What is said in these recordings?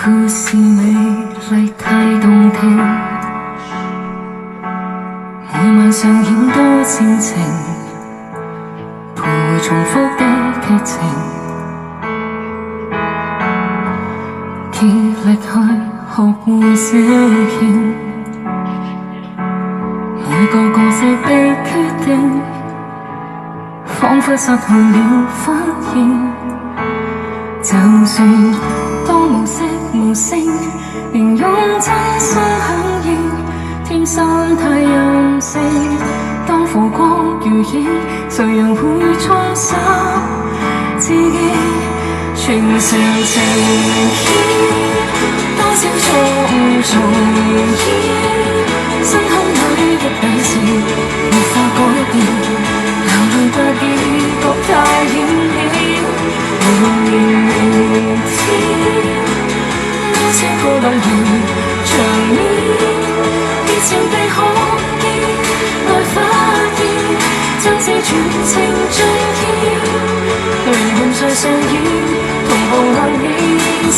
故事美麗太動聽，每晚上演多煽情，徘徊重複的劇情，竭力去學會寫信，每個角色的決定，彷彿失去了反應。就算當無色無聲，形容真心響應，天生太任性。當浮光如影，誰人會沖灑自己？全城情牽，多少重重演，心坎裏的底線無法改變，流淚不已覺太顯顯。明天多少個動人場面，熱情被可見，來發現真摯全情盡獻，靈魂在上演，同步看現實。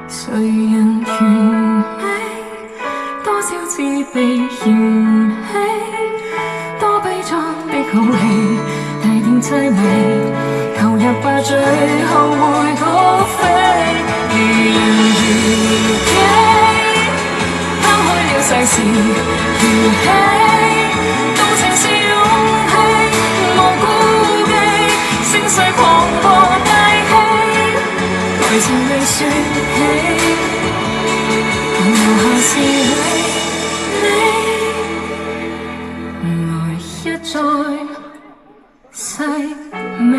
誰人完美？多少次被嫌棄，多悲壯的好戲，帶點凄美，投入吧，最後會高飛。如人如己，拋開了世事如戲，動情是勇氣，無顧忌，聲勢磅礴大氣，愛情未說起。留下是你，來一再細味。